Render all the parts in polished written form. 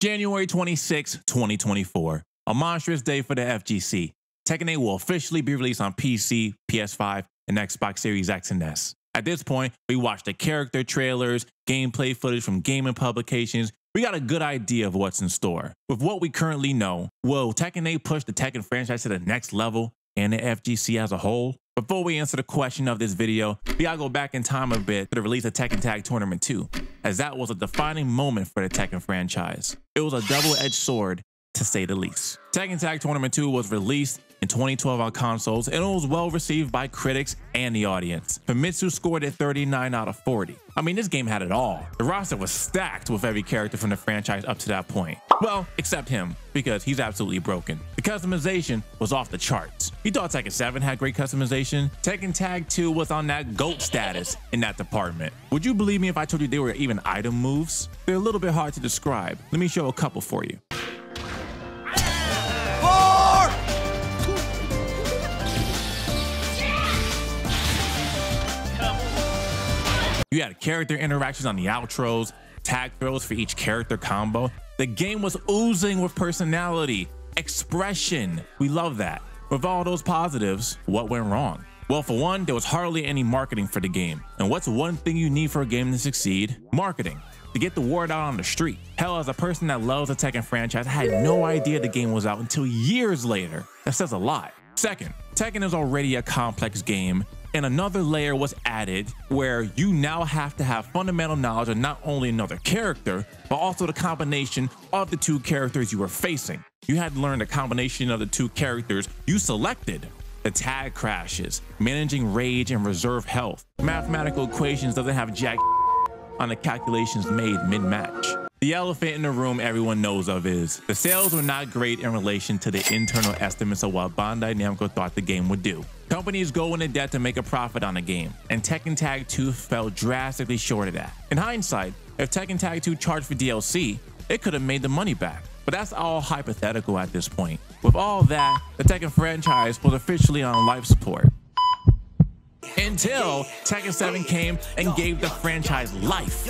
January 26, 2024. A monstrous day for the FGC. Tekken 8 will officially be released on PC, PS5, and Xbox Series X and S. At this point, we watched the character trailers, gameplay footage from gaming publications. We got a good idea of what's in store. With what we currently know, will Tekken 8 push the Tekken franchise to the next level and the FGC as a whole? Before we answer the question of this video, we gotta go back in time a bit to the release of Tekken Tag Tournament 2, as that was a defining moment for the Tekken franchise. It was a double-edged sword, to say the least. Tekken Tag Tournament 2 was released in 2012 on consoles, and it was well received by critics and the audience. Famitsu scored it 39 out of 40. I mean, this game had it all. The roster was stacked with every character from the franchise up to that point. Well, except him, because he's absolutely broken. The customization was off the charts. You thought Tekken 7 had great customization? Tekken Tag 2 was on that GOAT status in that department. Would you believe me if I told you they were even item moves? They're a little bit hard to describe. Let me show a couple for you. You had character interactions on the outros, tag throws for each character combo. The game was oozing with personality, expression. We love that. With all those positives, what went wrong? Well, for one, there was hardly any marketing for the game. And what's one thing you need for a game to succeed? Marketing. To get the word out on the street. Hell, as a person that loves the Tekken franchise, I had no idea the game was out until years later. That says a lot. Second, Tekken is already a complex game, and another layer was added where you now have to have fundamental knowledge of not only another character, but also the combination of the two characters you were facing. You had to learn the combination of the two characters you selected. The tag crashes, managing rage and reserve health. Mathematical equations doesn't have jack on the calculations made mid-match. The elephant in the room everyone knows of is the sales were not great in relation to the internal estimates of what Bandai Namco thought the game would do. Companies go into debt to make a profit on a game, and Tekken Tag 2 fell drastically short of that. In hindsight, if Tekken Tag 2 charged for DLC, it could have made the money back. But that's all hypothetical at this point. With all that, the Tekken franchise was officially on life support. Until Tekken 7 came and gave the franchise life.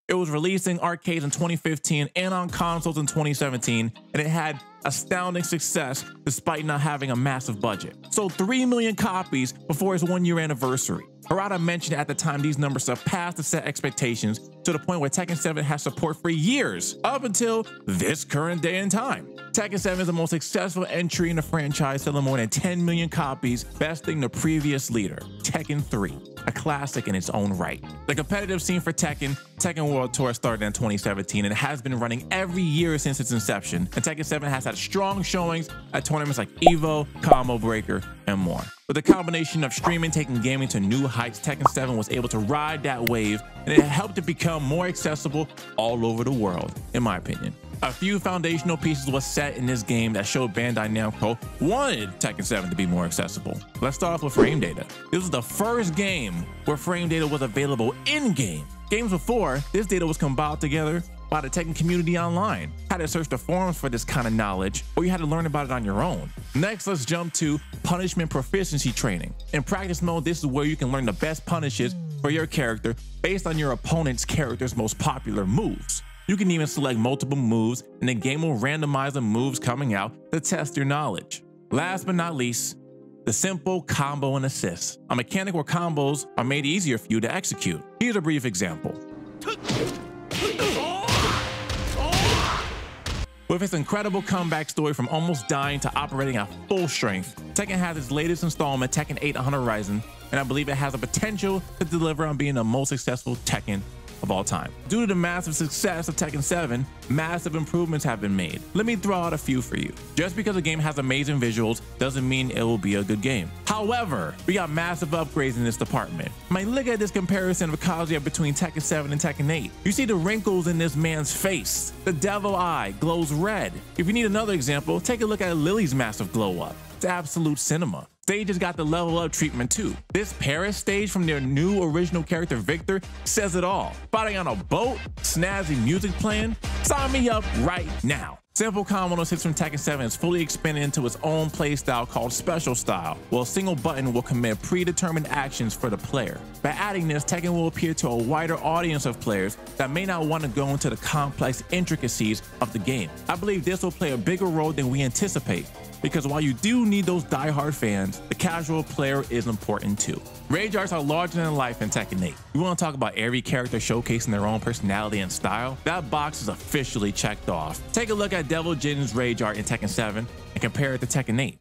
It was released in arcades in 2015 and on consoles in 2017, and it had astounding success despite not having a massive budget. Sold 3 million copies before its 1-year anniversary. Harada mentioned at the time these numbers surpassed the set expectations to the point where Tekken 7 has support for years, up until this current day and time. Tekken 7 is the most successful entry in the franchise, selling more than 10 million copies, besting the previous leader, Tekken 3, a classic in its own right. The competitive scene for Tekken World Tour started in 2017 and has been running every year since its inception, and Tekken 7 has had strong showings at tournaments like EVO, Combo Breaker, and more. With the combination of streaming taking gaming to new heights, Tekken 7 was able to ride that wave, and it helped it become more accessible all over the world, in my opinion. A few foundational pieces were set in this game that showed Bandai Namco wanted Tekken 7 to be more accessible. Let's start off with frame data. This was the first game where frame data was available in-game. Games before, this data was compiled together by the Tekken community online. Had to search the forums for this kind of knowledge, or you had to learn about it on your own. Next, let's jump to punishment proficiency training. In practice mode, this is where you can learn the best punishes for your character based on your opponent's character's most popular moves. You can even select multiple moves, and the game will randomize the moves coming out to test your knowledge. Last but not least, the simple combo and assist, a mechanic where combos are made easier for you to execute. Here's a brief example. With its incredible comeback story from almost dying to operating at full strength, Tekken has its latest installment, Tekken 8 on Horizon, and I believe it has the potential to deliver on being the most successful Tekken of all time. Due to the massive success of Tekken 7, massive improvements have been made. Let me throw out a few for you. Just because a game has amazing visuals doesn't mean it will be a good game. However, we got massive upgrades in this department. I mean, look at this comparison of Kazuya between Tekken 7 and Tekken 8. You see the wrinkles in this man's face. The devil eye glows red. If you need another example, take a look at Lily's massive glow up. It's absolute cinema. Stages got the level up treatment too. This Paris stage from their new original character Victor says it all. Fighting on a boat, snazzy music playing, sign me up right now. Simple Combo 106 from Tekken 7 is fully expanded into its own playstyle called Special Style, where a single button will commit predetermined actions for the player. By adding this, Tekken will appeal to a wider audience of players that may not want to go into the complex intricacies of the game. I believe this will play a bigger role than we anticipate, because while you do need those die-hard fans, the casual player is important too. Rage arts are larger than life in Tekken 8. You want to talk about every character showcasing their own personality and style? That box is officially checked off. Take a look at Devil Jin's rage art in Tekken 7 and compare it to Tekken 8.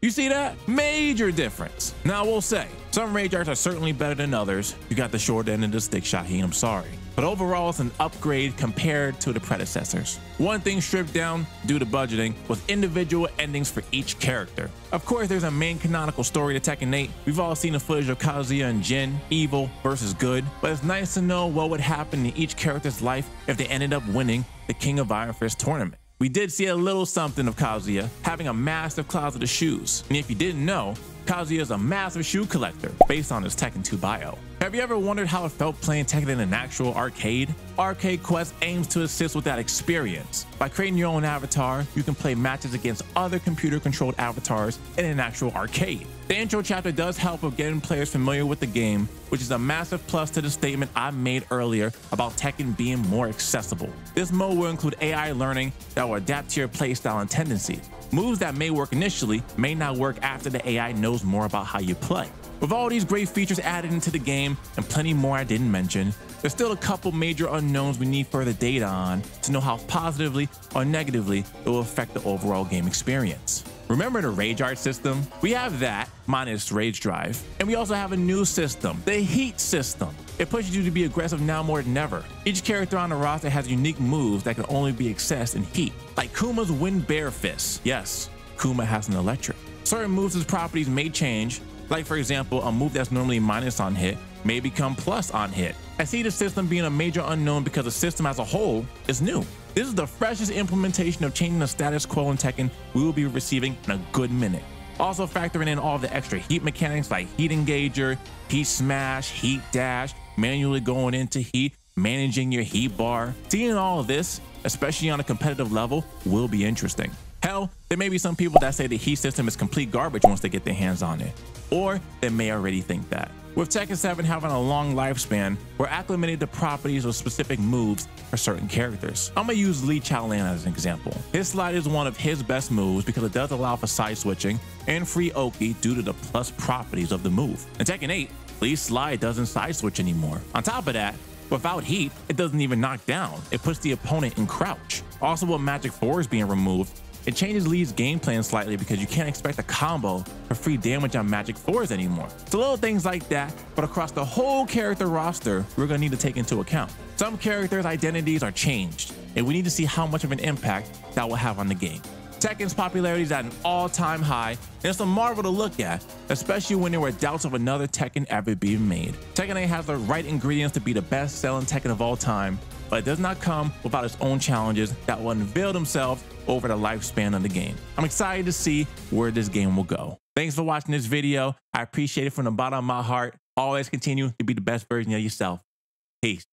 You see that? Major difference. Now I will say, some rage arts are certainly better than others. You got the short end of the stick, Shaheen, I'm sorry. But overall, it's an upgrade compared to the predecessors. One thing stripped down due to budgeting was individual endings for each character. Of course, there's a main canonical story to Tekken 8. We've all seen the footage of Kazuya and Jin, evil versus good, but it's nice to know what would happen in each character's life if they ended up winning the King of Iron Fist tournament. We did see a little something of Kazuya having a massive closet of shoes. And if you didn't know, Kazuya is a massive shoe collector based on his Tekken 2 bio. Have you ever wondered how it felt playing Tekken in an actual arcade? Arcade Quest aims to assist with that experience. By creating your own avatar, you can play matches against other computer-controlled avatars in an actual arcade. The intro chapter does help with getting players familiar with the game, which is a massive plus to the statement I made earlier about Tekken being more accessible. This mode will include AI learning that will adapt to your playstyle and tendencies. Moves that may work initially may not work after the AI knows more about how you play. With all these great features added into the game and plenty more I didn't mention, there's still a couple major unknowns we need further data on to know how positively or negatively it will affect the overall game experience. Remember the Rage Art system? We have that, minus Rage Drive, and we also have a new system, the Heat system. It pushes you to be aggressive now more than ever. Each character on the roster has unique moves that can only be accessed in Heat, like Kuma's Wind Bear Fist. Yes, Kuma has an electric. Certain moves' properties may change, like for example, a move that's normally minus on hit may become plus on hit. I see the system being a major unknown because the system as a whole is new. This is the freshest implementation of changing the status quo in Tekken we will be receiving in a good minute. Also factoring in all the extra heat mechanics like Heat Engager, Heat Smash, Heat Dash, manually going into heat, managing your heat bar. Seeing all of this, especially on a competitive level, will be interesting. Hell, there may be some people that say the heat system is complete garbage once they get their hands on it. Or they may already think that. With Tekken 7 having a long lifespan, we're acclimated to properties of specific moves for certain characters. I'm gonna use Lee Chaolan as an example. His slide is one of his best moves because it does allow for side switching and free Oki due to the plus properties of the move. In Tekken 8, Lee's slide doesn't side switch anymore. On top of that, without heat, it doesn't even knock down. It puts the opponent in crouch. Also, with Magic 4 being removed, it changes Lee's game plan slightly because you can't expect a combo for free damage on Magic 4s anymore. So little things like that, but across the whole character roster, we're gonna need to take into account. Some characters' identities are changed, and we need to see how much of an impact that will have on the game. Tekken's popularity is at an all-time high, and it's a marvel to look at, especially when there were doubts of another Tekken ever being made. Tekken 8 has the right ingredients to be the best-selling Tekken of all time, but it does not come without its own challenges that will unveil themselves over the lifespan of the game. I'm excited to see where this game will go. Thanks for watching this video. I appreciate it from the bottom of my heart. Always continue to be the best version of yourself. Peace.